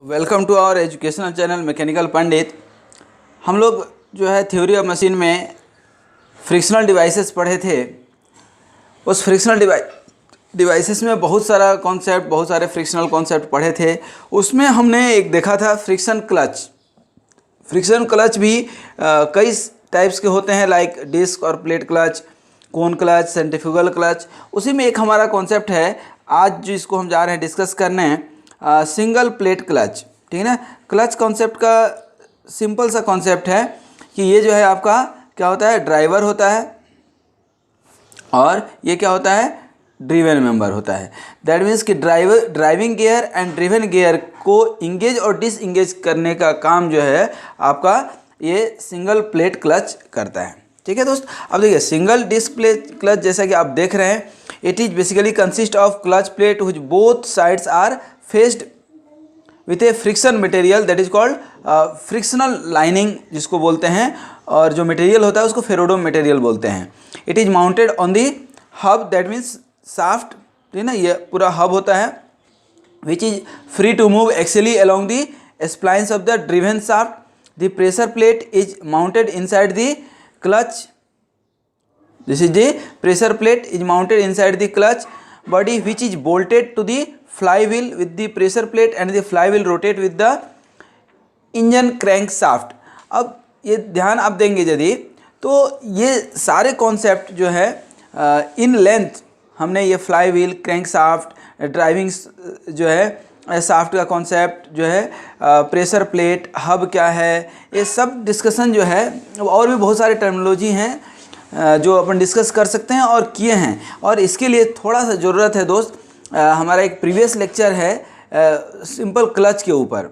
Welcome to our educational channel mechanical Pandit. हम लोग जो है थ्योरी ऑफ मशीन में फ्रिक्शनल डिवाइसेस पढ़े थे। उस फ्रिक्शनल डिवाइसेस में बहुत सारे फ्रिक्शनल कॉन्सेप्ट पढ़े थे। उसमें हमने एक देखा था फ्रिक्शन क्लच। फ्रिक्शन क्लच भी कई टाइप्स के होते हैं, लाइक डिस्क और प्लेट क्लच, कोन क्लच, सेंट्रीफ्यूगल क्लच। उसी में एक हमारा कॉन्सेप्ट है आज जिसको हम जा रहे हैं डिस्कस करने, सिंगल प्लेट क्लच। ठीक है ना। क्लच कॉन्सेप्ट का सिंपल सा कॉन्सेप्ट है कि ये जो है आपका क्या होता है, ड्राइवर होता है और ये क्या होता है, ड्रिवन मेंबर होता है। दैट मीन्स कि driving gear and driven gear को इंगेज और डिसएंगेज करने का काम जो है आपका ये सिंगल प्लेट क्लच करता है। ठीक है दोस्त। अब देखिए सिंगल डिस्क प्लेट क्लच जैसा कि आप देख रहे हैं, it is basically consist of clutch plate which both sides are faced with a friction material that is called frictional lining जिसको बोलते हैं, और जो मटेरियल होता है उसको फेरोडोम मटेरियल बोलते हैं। It is mounted on the hub, that means shaft. ठीक है ना, ये पूरा हब होता है which is free to move axially along the splines of the driven shaft. The pressure plate is mounted inside the clutch. This is the pressure plate is mounted inside the clutch body which is bolted to the flywheel with the pressure plate and the flywheel rotate with the engine crankshaft. अब ये ध्यान आप देंगे यदि तो ये सारे concept जो है इन लेंथ हमने ये फ्लाईव्हील, क्रैंकशाफ्ट, ड्राइविंग जो है शाफ्ट का कॉन्सेप्ट जो है, प्रेशर प्लेट, हब क्या है, ये सब डिस्कशन जो है, और भी बहुत सारे टर्मिनोलॉजी हैं जो अपन डिस्कस कर सकते हैं और किए हैं। और इसके लिए थोड़ा सा ज़रूरत है दोस्त, हमारा एक प्रीवियस लेक्चर है सिंपल क्लच के ऊपर।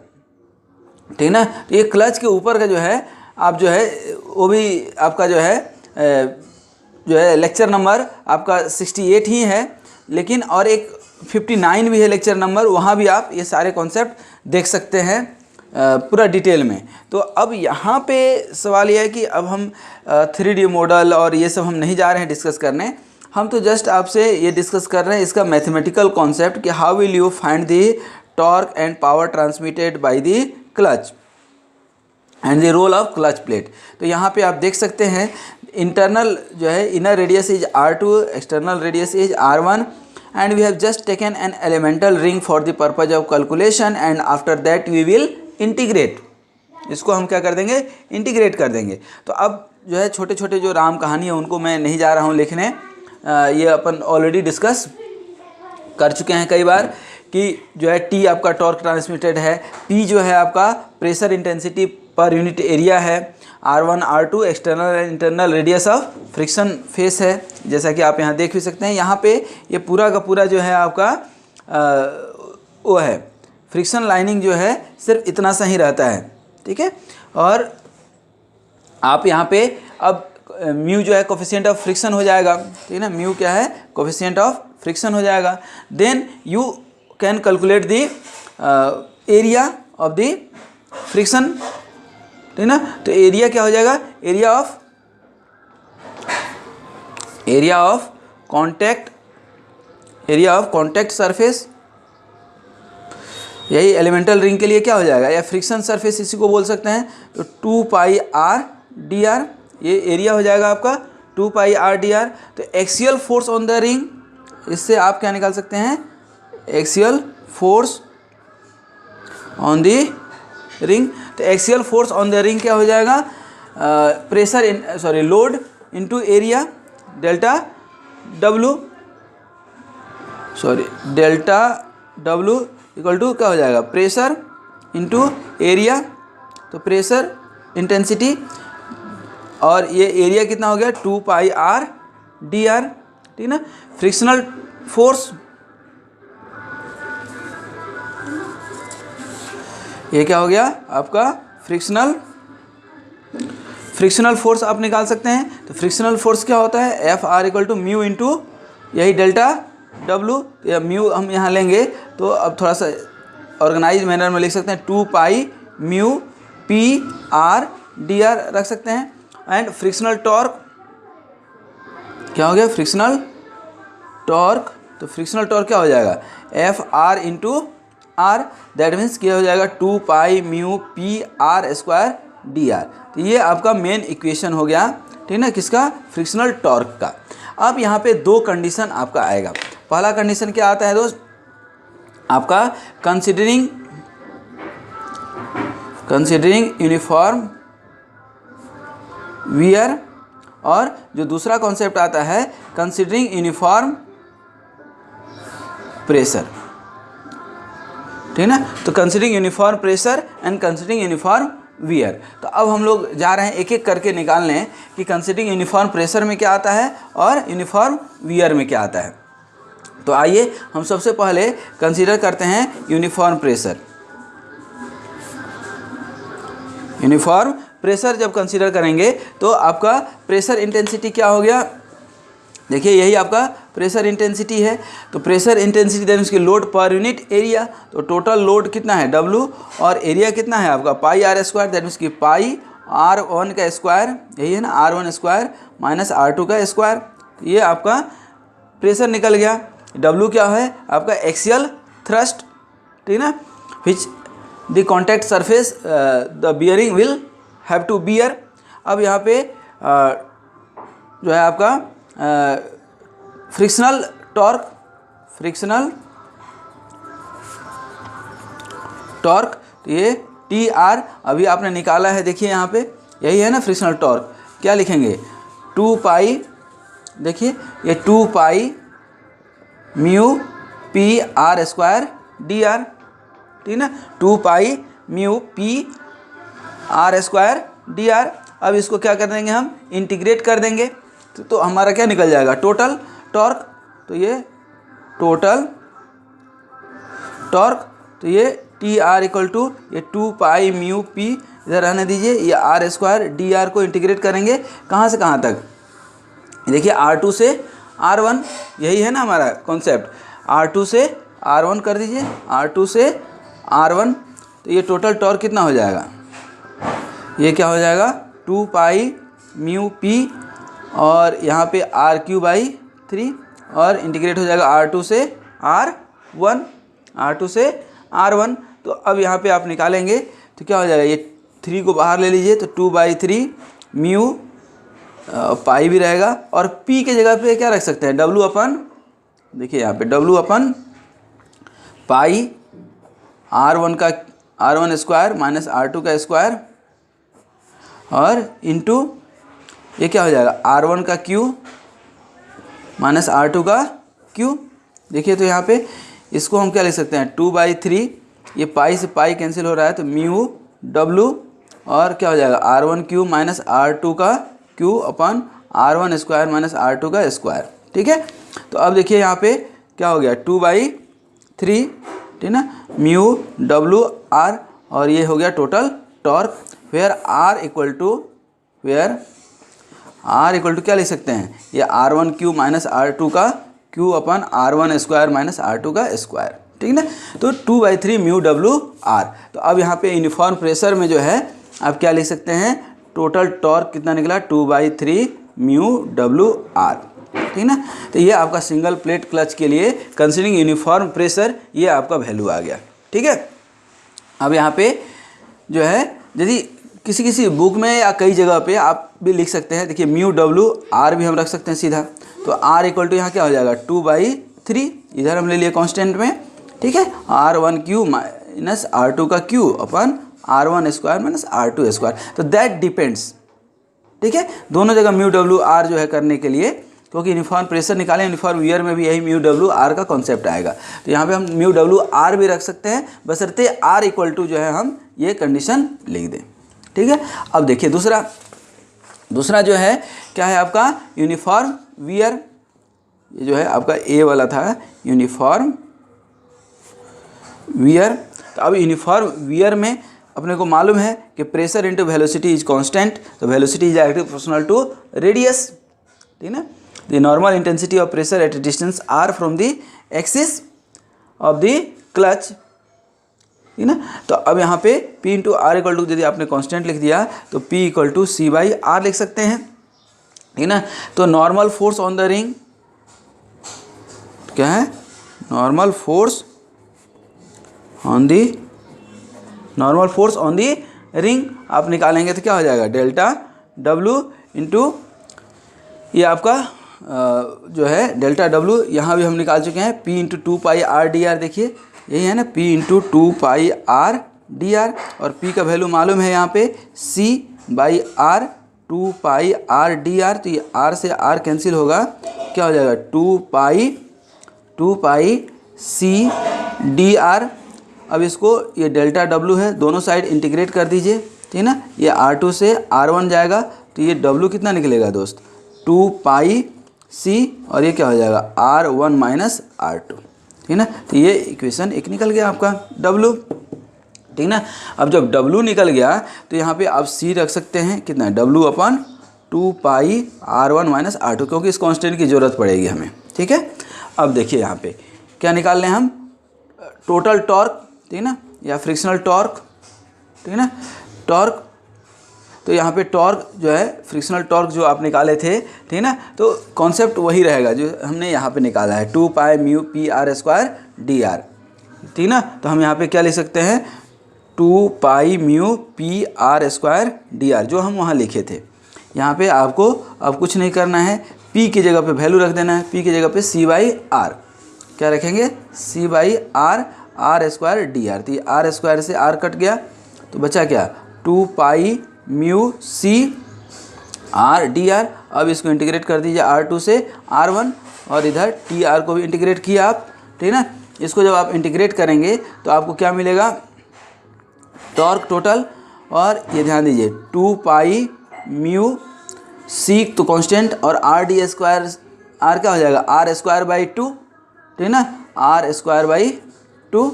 ठीक ना। तो ये क्लच के ऊपर का जो है आप जो है वो भी आपका जो है लेक्चर नंबर आपका 68 ही है, लेकिन और एक 59 भी है लेक्चर नंबर, वहाँ भी आप ये सारे कॉन्सेप्ट देख सकते हैं पूरा डिटेल में। तो अब यहाँ पे सवाल यह है कि अब हम 3D मॉडल और ये सब हम नहीं जा रहे हैं डिस्कस करने, हम तो जस्ट आपसे ये डिस्कस कर रहे हैं इसका मैथमेटिकल कॉन्सेप्ट कि how will you find the torque and power transmitted by the clutch and the role of clutch plate. तो यहाँ पे आप देख सकते हैं इंटरनल जो है inner radius is R2, external radius is R1, and we have just taken an elemental ring for the purpose of calculation and after that we will integrate. इसको हम क्या कर देंगे, इंटीग्रेट कर देंगे। तो अब जो है छोटे छोटे जो राम कहानी है उनको मैं नहीं जा रहा हूँ लिखने, ये अपन ऑलरेडी डिस्कस कर चुके हैं कई बार कि जो है T आपका टॉर्क ट्रांसमिटेड है, P जो है आपका pressure intensity per unit area है, R1 R2 external and internal radius of friction face है, जैसा कि आप यहाँ देख भी सकते हैं। यहाँ पे ये पूरा का पूरा जो है आपका वो है फ्रिक्शन लाइनिंग जो है सिर्फ इतना सा ही रहता है। ठीक है। और आप यहाँ पे अब म्यू जो है कोफिशिएंट ऑफ फ्रिक्शन हो जाएगा। ठीक है ना, म्यू क्या है, कोफिशिएंट ऑफ फ्रिक्शन हो जाएगा। Then you can calculate the area of the friction. ठीक ना। तो एरिया क्या हो जाएगा, एरिया ऑफ कॉन्टैक्ट सरफेस, यही एलिमेंटल रिंग के लिए क्या हो जाएगा, या फ्रिक्शन सरफेस इसी को बोल सकते हैं। तो 2πr/dr ये एरिया हो जाएगा आपका 2πr/dr। तो axial force on the ring, इससे आप क्या निकाल सकते हैं, axial force on the ring. तो axial force on the ring क्या हो जाएगा, load into area delta W equal to क्या हो जाएगा, प्रेशर इनटू एरिया। तो प्रेशर इंटेंसिटी और ये एरिया कितना हो गया 2πr/dr। ठीक ना। फ्रिक्शनल फोर्स ये क्या हो गया आपका, फ्रिक्शनल फोर्स आप निकाल सकते हैं। तो फ्रिक्शनल फोर्स क्या होता है, Fr equal to mu into यही डेल्टा W, या म्यू हम यहाँ लेंगे तो अब थोड़ा सा ऑर्गेनाइज मैनर में लिख सकते हैं 2πμ/dr रख सकते हैं। एंड फ्रिक्शनल टॉर्क क्या हो गया, फ्रिक्शनल टॉर्क। तो फ्रिक्शनल टॉर्क क्या हो जाएगा, Fr into R, that means क्या हो जाएगा 2 pi mu P R square D R. तो ये आपका मेन इक्वेशन हो गया, ठीक ना, किसका, फ्रिक्शनल टॉर्क का। अब यहाँ पे दो कंडीशन आपका आएगा। पहला कंडीशन क्या आता है दोस्त आपका, कंसिडरिंग यूनिफॉर्म वियर, और जो दूसरा कॉन्सेप्ट आता है कंसिडरिंग यूनिफॉर्म प्रेशर, ठीक ना। तो considering uniform pressure and considering uniform wear. तो अब हम लोग जा रहे हैं एक एक करके निकालने कि कंसिडरिंग यूनिफॉर्म प्रेशर में क्या आता है और यूनिफॉर्म वियर में क्या आता है। तो आइए हम सबसे पहले कंसीडर करते हैं यूनिफॉर्म प्रेशर। यूनिफॉर्म प्रेशर जब कंसीडर करेंगे तो आपका प्रेशर इंटेंसिटी क्या हो गया, देखिए यही आपका प्रेशर इंटेंसिटी है। तो प्रेशर इंटेंसिटी दैट मीन्स की लोड पर यूनिट एरिया। तो टोटल लोड कितना है W, और एरिया कितना है आपका पाई आर स्क्वायर, दैट मीन्स की पाई R1 का स्क्वायर, यही है ना, R1 स्क्वायर माइनस R2 का स्क्वायर। तो ये आपका प्रेशर निकल गया। W क्या है आपका एक्सियल थ्रस्ट, ठीक ना, which the contact surface the bearing will have to bear. अब यहाँ पे जो है आपका फ्रिक्शनल टॉर्क, तो ये टी आर अभी आपने निकाला है, देखिए यहाँ पे यही है ना फ्रिक्शनल टॉर्क। क्या लिखेंगे 2 पाई, देखिए ये 2 pi mu P R square D R, ठीक ना, 2 pi mu P R square D R. अब इसको क्या कर देंगे हम, इंटीग्रेट कर देंगे तो हमारा क्या निकल जाएगा टोटल टॉर्क। तो ये टोटल टॉर्क, तो ये टी आर इक्वल टू ये 2 पाई म्यू पी, इधर रहने दीजिए, ये आर स्क्वायर डी आर को इंटीग्रेट करेंगे कहाँ से कहाँ तक, देखिए R2 से R1, यही है ना हमारा कॉन्सेप्ट, R2 से R1 कर दीजिए, R2 से R1। तो ये टोटल टॉर्क कितना हो जाएगा, ये क्या हो जाएगा 2 पाई म्यू पी, और यहाँ पे R3/3, और इंटीग्रेट हो जाएगा R2 से R1। तो अब यहाँ पे आप निकालेंगे तो क्या हो जाएगा, ये 3 को बाहर ले लीजिए, तो 2/3 म्यू पाई भी रहेगा, और P के जगह पे क्या रख सकते हैं W अपन, देखिए यहाँ पे W अपन पाई R1 स्क्वायर माइनस R2 का स्क्वायर, और इंटू ये क्या हो जाएगा R1 का क्यू माइनस R2 का क्यू। देखिए तो यहाँ पे इसको हम क्या लिख सकते हैं 2/3, ये पाई से पाई कैंसिल हो रहा है, तो म्यू W, और क्या हो जाएगा R1 क्यू माइनस R2 का क्यू अपन R1 स्क्वायर माइनस R2 का स्क्वायर, ठीक है। तो अब देखिए यहाँ पे क्या हो गया 2/3, ठीक ना, म्यू W R, और ये हो गया total torque, where R equal to क्या लिख सकते हैं, ये R1 क्यू माइनस R2 का क्यू अपन R1 स्क्वायर माइनस R2 का स्क्वायर, ठीक ना। तो 2/3 म्यू W R। तो अब यहाँ पे यूनिफॉर्म प्रेशर में जो है आप क्या लिख सकते हैं, टोटल टॉर्क कितना निकला 2/3 म्यू W R, ठीक ना। तो ये आपका सिंगल प्लेट क्लच के लिए कंसीडरिंग यूनिफॉर्म प्रेशर, ये आपका वैल्यू आ गया, ठीक है। अब यहाँ पे जो है यदि किसी बुक में या कई जगह पे आप भी लिख सकते हैं, देखिए म्यू W R भी हम रख सकते हैं सीधा। तो R इक्वल टू यहाँ क्या हो जाएगा 2/3, इधर हम ले लिए कांस्टेंट में, ठीक है, R1 क्यू माइनस R2 का क्यू अपन R1 square minus R2 square. तो दैट डिपेंड्स, ठीक है, दोनों जगह म्यू W R जो है करने के लिए, क्योंकि यूनिफॉर्म प्रेशर निकालें, यूनिफॉर्म वियर में भी यही म्यू W R का कॉन्सेप्ट आएगा। तो यहाँ पे हम म्यू W R भी रख सकते हैं, बशर्ते R इक्वल टू जो है हम ये कंडीशन लिख दें, ठीक है। अब देखिए दूसरा जो है क्या है आपका यूनिफॉर्म वियर, ये जो है आपका A वाला था यूनिफॉर्म वियर। तो अब यूनिफॉर्म वियर में अपने को मालूम है कि pressure into velocity is constant, तो velocity is directly proportional to radius, ठीक है ना। The normal intensity of pressure at a distance R from the axis of the clutch, ठीक ना। तो अब यहाँ पे P into R equal to, यदि आपने कांस्टेंट लिख दिया तो P इक्वल टू C/R लिख सकते हैं, ठीक ना। तो normal force on the ring क्या है, normal force on the normal force on the ring आप निकालेंगे तो क्या हो जाएगा, डेल्टा डब्लू इंटू ये आपका जो है डेल्टा डब्लू यहाँ भी हम निकाल चुके हैं, P इंटू 2πr dr, देखिए यही है ना, P इंटू 2πr dr, और P का वैल्यू मालूम है यहाँ पे C/r 2πr dr, तो ये r से r कैंसिल होगा, क्या हो जाएगा 2π C dr। अब इसको ये डेल्टा डब्लू है, दोनों साइड इंटीग्रेट कर दीजिए, ठीक है ना, ये r2 से r1 जाएगा, तो ये w कितना निकलेगा दोस्त 2π C, और ये क्या हो जाएगा r1 माइनस r2, ठीक ना। तो ये इक्वेशन एक निकल गया आपका W, ठीक ना। अब जब W निकल गया तो यहाँ पे आप C रख सकते हैं, कितना W अपन 2π r1 माइनस r2, क्योंकि इस कांस्टेंट की ज़रूरत पड़ेगी हमें, ठीक है। अब देखिए यहाँ पे क्या निकाल रहे हैं हम, टोटल टॉर्क, ठीक ना, या फ्रिक्शनल टॉर्क, ठीक ना, टॉर्क। तो यहाँ पे टॉर्क जो है फ्रिक्शनल टॉर्क जो आप निकाले थे, ठीक है ना, तो कॉन्सेप्ट वही रहेगा जो हमने यहाँ पे निकाला है, 2π mu P R square D R, ठीक ना। तो हम यहाँ पे क्या लिख सकते हैं 2π mu P R square D R, जो हम वहाँ लिखे थे। यहाँ पे आपको अब कुछ नहीं करना है, P की जगह पे वैल्यू रख देना है, P की जगह पे C/r, क्या रखेंगे C/r r square D R, तो ये r स्क्वायर से r कट गया, तो बचा क्या 2π mu C r D R. अब इसको इंटीग्रेट कर दीजिए r2 से r1, और इधर tr को भी इंटीग्रेट किया आप, ठीक है ना। इसको जब आप इंटीग्रेट करेंगे तो आपको क्या मिलेगा, टॉर्क टोटल, और ये ध्यान दीजिए 2π म्यू C तो कांस्टेंट, और r डी स्क्वायर, r क्या हो जाएगा r स्क्वायर बाई 2, ठीक है ना, r square by 2,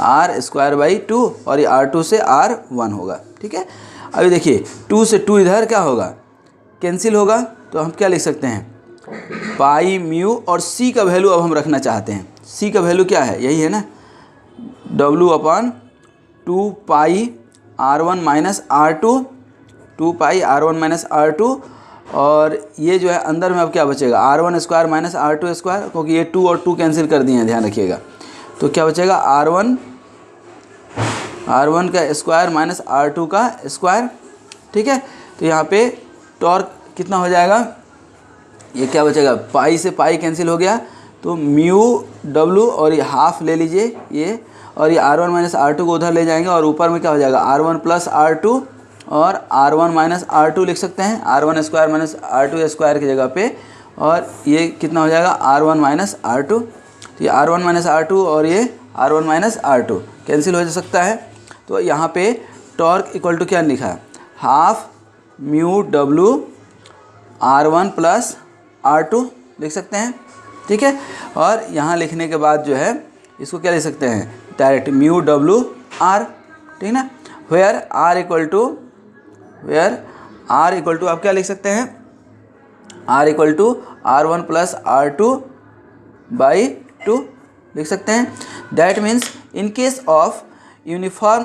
r square by 2, और ये r2 से r1 होगा, ठीक है। अभी देखिए 2 से 2 इधर क्या होगा, कैंसिल होगा, तो हम क्या लिख सकते हैं पाई म्यू, और C का वैल्यू अब हम रखना चाहते हैं, C का वैल्यू क्या है, यही है ना W अपन 2π r1 minus r2, 2π r1 minus r2, और ये जो है अंदर में अब क्या बचेगा r1 square minus r2 square, क्योंकि ये 2 और 2 कैंसिल कर दिए हैं, ध्यान रखिएगा। तो क्या बचेगा r1 का स्क्वायर माइनस r2 का स्क्वायर, ठीक है। तो यहाँ पे टॉर्क कितना हो जाएगा, ये क्या बचेगा, पाई से पाई कैंसिल हो गया, तो म्यू W, और ये हाफ ले लीजिए ये, और ये r1 माइनस r2 को उधर ले जाएंगे, और ऊपर में क्या हो जाएगा r1 प्लस r2, और r1 माइनस r2 लिख सकते हैं, r1 square minus r2 square की जगह पे, और ये कितना हो जाएगा r1 माइनस r2, तो ये r1 माइनस r2 और ये r1 माइनस r2 कैंसिल हो सकता है। तो यहाँ पे टॉर्क इक्वल टू क्या लिखा है, half mu W r1 plus r2 लिख सकते हैं, ठीक है। और यहाँ लिखने के बाद जो है इसको क्या लिख सकते हैं, डायरेक्ट म्यू W r, ठीक ना, वेयर r इक्वल टू आप क्या लिख सकते हैं, r equal to r1 plus r2 by 2 लिख सकते हैं। That means in case of uniform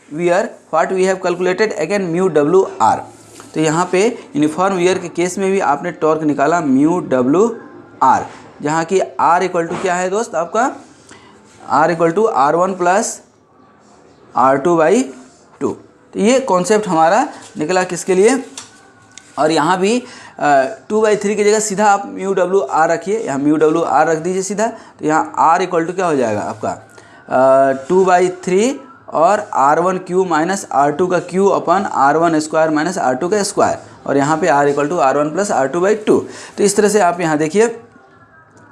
wear what we have calculated again mu W r। तो यहाँ पे यूनिफॉर्म वियर के केस में भी आपने टॉर्क निकाला म्यू W r, जहाँ की r इक्वल टू क्या है दोस्त आपका, r equal to r1 plus r2 by 2। तो ये कॉन्सेप्ट हमारा निकला किसके लिए, और यहाँ भी 2/3 की जगह सीधा आप म्यू W r रखिए, यहाँ म्यू W r रख दीजिए सीधा, तो यहाँ r इक्वल टू क्या हो जाएगा आपका 2/3 और r1 क्यू माइनस r2 का क्यू अपन r1 स्क्वायर माइनस r2 का स्क्वायर, और यहाँ पे r equal to r1 plus r2 by 2। तो इस तरह से आप यहाँ देखिए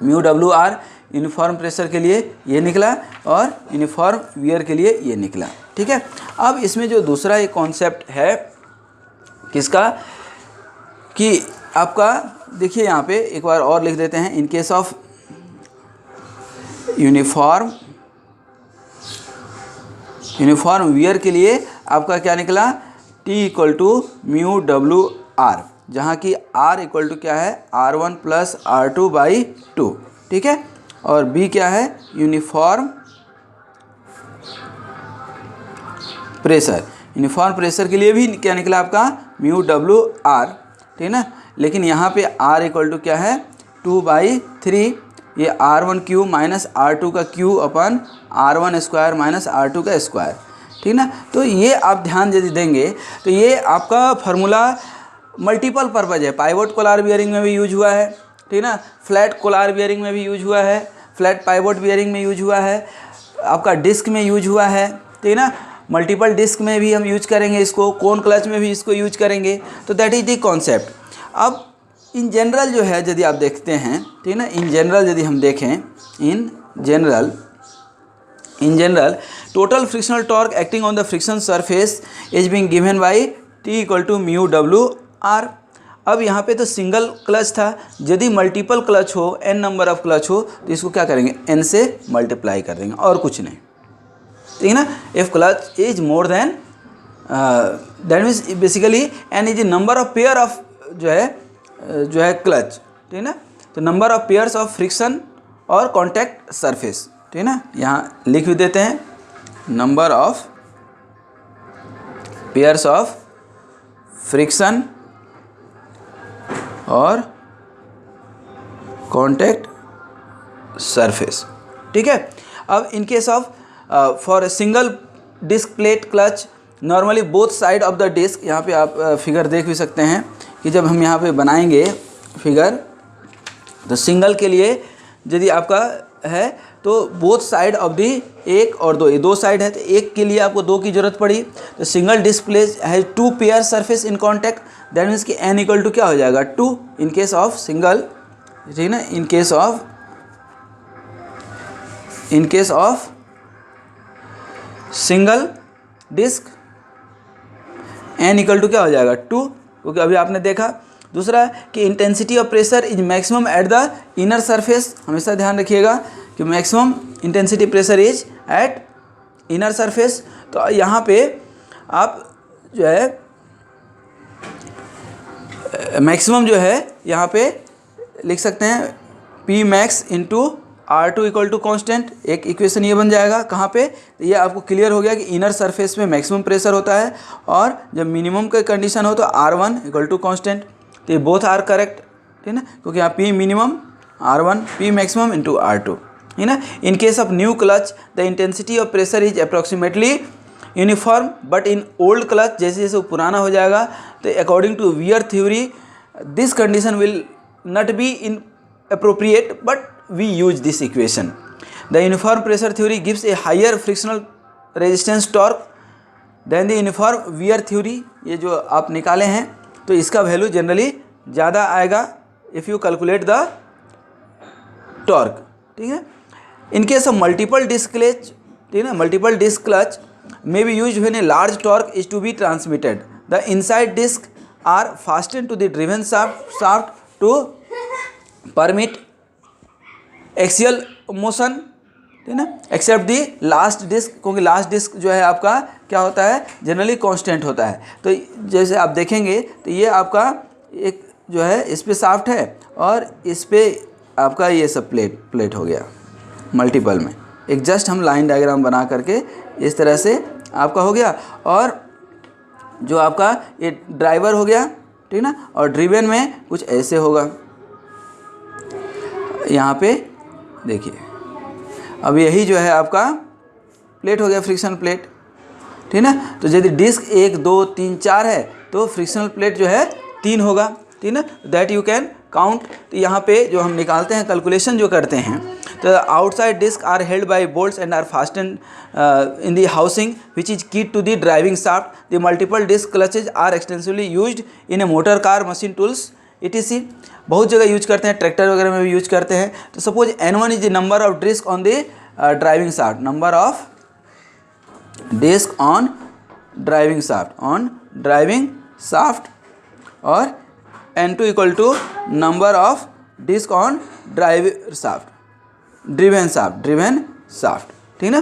mu W r uniform pressure के लिए ये निकला, और यूनिफॉर्म वियर के लिए ये निकला, ठीक है। अब इसमें जो दूसरा एक कॉन्सेप्ट है किसका, कि आपका देखिए यहाँ पे एक बार और लिख देते हैं, in case of uniform wear के लिए आपका क्या निकला, T equal to mu W r, जहाँ की r इक्वल टू क्या है r1 प्लस r2 बाई 2, ठीक है। और B क्या है, यूनिफॉर्म प्रेशर के लिए भी क्या निकला आपका म्यू W r, ठीक है ना। लेकिन यहाँ पे r इक्वल टू क्या है 2/3, ये R1 क्यू माइनस R2 का क्यू अपन R1 स्क्वायर माइनस R2 का स्क्वायर, ठीक ना। तो ये आप ध्यान यदि देंगे तो ये आपका फार्मूला मल्टीपल पर्पज है। पाइवोट कोलार बियरिंग में भी यूज हुआ है, ठीक ना, फ्लैट कोलार बियरिंग में भी यूज हुआ है, फ्लैट पाइवोट बियरिंग में यूज हुआ है, आपका डिस्क में यूज हुआ है, ठीक ना, मल्टीपल डिस्क में भी हम यूज करेंगे इसको, कोन क्लच में भी इसको यूज करेंगे। तो दैट इज द कॉन्सेप्ट। अब इन जनरल जो है यदि आप देखते हैं, ठीक ना, इन जनरल यदि हम देखें, in general total frictional torque acting on the friction surface is being given by T equal to mu W R. अब यहाँ पे तो सिंगल क्लच था, यदि मल्टीपल क्लच हो, n नंबर ऑफ क्लच हो, तो इसको क्या करेंगे, n से मल्टीप्लाई कर देंगे और कुछ नहीं, ठीक है ना। If clutch is more than that means basically n is the number of pair of जो है क्लच, ठीक है ना। तो number of pairs of friction और कॉन्टैक्ट सरफेस, ठीक है ना, यहाँ लिख भी देते हैं, number of pairs of friction और कॉन्टैक्ट सरफेस, ठीक है। अब in case of for single disc plate clutch normally both side of the disc, यहाँ पे आप फिगर देख भी सकते हैं कि जब हम यहाँ पे बनाएंगे फिगर, तो सिंगल के लिए यदि आपका है तो बोथ साइड ऑफ दी, एक और दो, ये दो साइड है, तो एक के लिए आपको दो की जरूरत पड़ी। तो single disc plate has two pair surface in contact, that means कि n इक्वल टू क्या हो जाएगा, 2 इन केस ऑफ सिंगल, ठीक ना। In case of single disc n equal to क्या हो जाएगा, 2, क्योंकि अभी आपने देखा। दूसरा कि intensity of pressure is maximum at the inner surface, हमेशा ध्यान रखिएगा कि maximum intensity pressure is eight inner surface. तो यहाँ पे आप जो है मैक्सिमम जो है यहाँ पे लिख सकते हैं P max into R2 equal to constant, एक इक्वेशन ये बन जाएगा। कहाँ पे, ये आपको क्लियर हो गया कि इनर सरफेस में मैक्सिमम प्रेशर होता है और जब मिनिमम का कंडीशन हो तो R1 इक्वल टू कॉन्स्टेंट। तो ये बोथ आर करेक्ट, ठीक है ना, क्योंकि यहाँ P minimum R1, P maximum into R2, है ना। In case of new clutch the intensity of pressure is approximately uniform, but in old clutch जैसे जैसे वो पुराना हो जाएगा तो according to wear theory this condition will not be inappropriate, but we use this equation. The uniform pressure theory gives a higher frictional resistance torque than the uniform wear theory. ये जो आप निकाले हैं तो इसका value generally ज़्यादा आएगा if you calculate the torque, ठीक है। इन case of multiple disc clutch, ठीक है ना, multiple disc clutch may be used when a large torque is to be transmitted. The inside discs are fastened to the driven shaft to permit axial motion, ठीक ना, except the last disc, क्योंकि last disc जो है आपका क्या होता है, generally constant होता है। तो जैसे आप देखेंगे तो ये आपका एक जो है इस पे शाफ्ट है और इस पे आपका ये सब प्लेट हो गया मल्टीपल में। एक जस्ट हम लाइन डायग्राम बना करके इस तरह से आपका हो गया, और जो आपका ये ड्राइवर हो गया, ठीक ना, और ड्रिवन में कुछ ऐसे होगा। यहाँ पे देखिए अब यही जो है आपका प्लेट हो गया, फ्रिक्शन प्लेट, ठीक ना। तो यदि डिस्क 1 2 3 4 है तो फ्रिक्शनल प्लेट जो है 3 होगा, ठीक ना, दैट यू कैन काउंट। तो यहाँ पे जो हम निकालते हैं, कैलकुलेशन जो करते हैं, तो outside disc are held by bolts and are fastened in the housing which is keyed to the driving shaft. The multiple disc clutches are extensively used in a motor car, machine tools etc. बहुत जगह use करते हैं, tractor वगैरह में भी use करते हैं। तो suppose N1 is the number of disc on the driving shaft, number of disc on driving shaft, और N2 equal to number of disc on driven shaft, ठीक ना।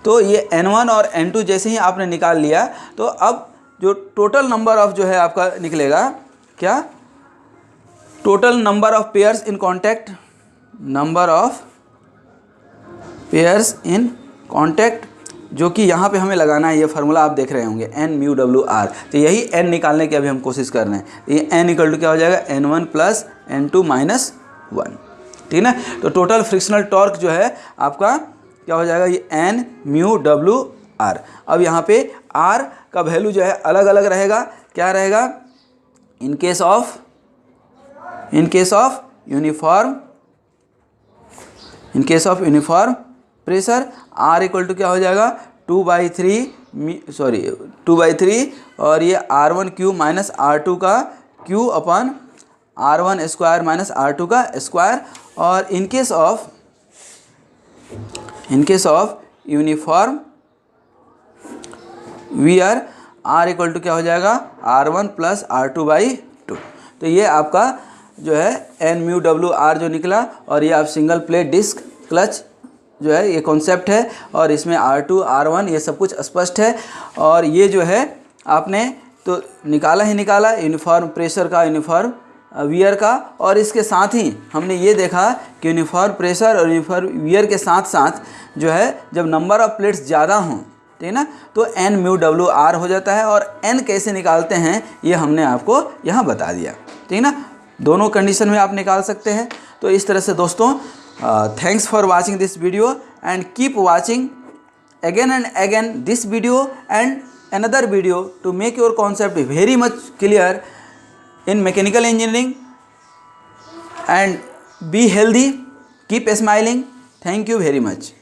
तो ये N1 और N2 जैसे ही आपने निकाल लिया तो अब जो टोटल नंबर ऑफ जो है आपका निकलेगा क्या, total number of pairs in contact, number of pairs in contact, जो कि यहाँ पे हमें लगाना है, ये फार्मूला आप देख रहे होंगे N म्यू डब्ल्यू आर। तो यही N निकालने की अभी हम कोशिश कर रहे हैं। ये N इक्वल टू क्या हो जाएगा, N1 प्लस N2 माइनस 1, ठीक है ना। तो टोटल फ्रिक्शनल टॉर्क जो है आपका क्या हो जाएगा, ये एन म्यू डब्ल्यू आर। अब यहाँ पे आर का वैल्यू जो है अलग अलग रहेगा, क्या रहेगा, in case of uniform pressure R equal to क्या हो जाएगा 2/3 और ये R1 क्यू माइनस R2 का क्यू अपन R1 स्क्वायर माइनस R2 का स्क्वायर। और in case of uniform wear R equal to क्या हो जाएगा R1 प्लस R2/2। तो ये आपका जो है एन म्यू डब्ल्यू आर जो निकला, और ये आप सिंगल प्लेट डिस्क क्लच जो है ये कॉन्सेप्ट है, और इसमें R2 R1 ये सब कुछ स्पष्ट है। और ये जो है आपने तो निकाला ही निकाला यूनिफॉर्म प्रेशर का, यूनिफॉर्म वियर का, और इसके साथ ही हमने ये देखा कि यूनिफॉर्म प्रेशर और यूनिफॉर्म वियर के साथ साथ जो है जब नंबर ऑफ़ प्लेट्स ज़्यादा हों, ठीक है ना, तो एन म्यू डब्ल्यू आर हो जाता है। और एन कैसे निकालते हैं ये हमने आपको यहाँ बता दिया, ठीक है ना। दोनों कंडीशन में आप निकाल सकते हैं। तो इस तरह से दोस्तों, thanks for watching this video and keep watching again and again this video and another video to make your concept very much clear in mechanical engineering, and be healthy, keep smiling. Thank you very much.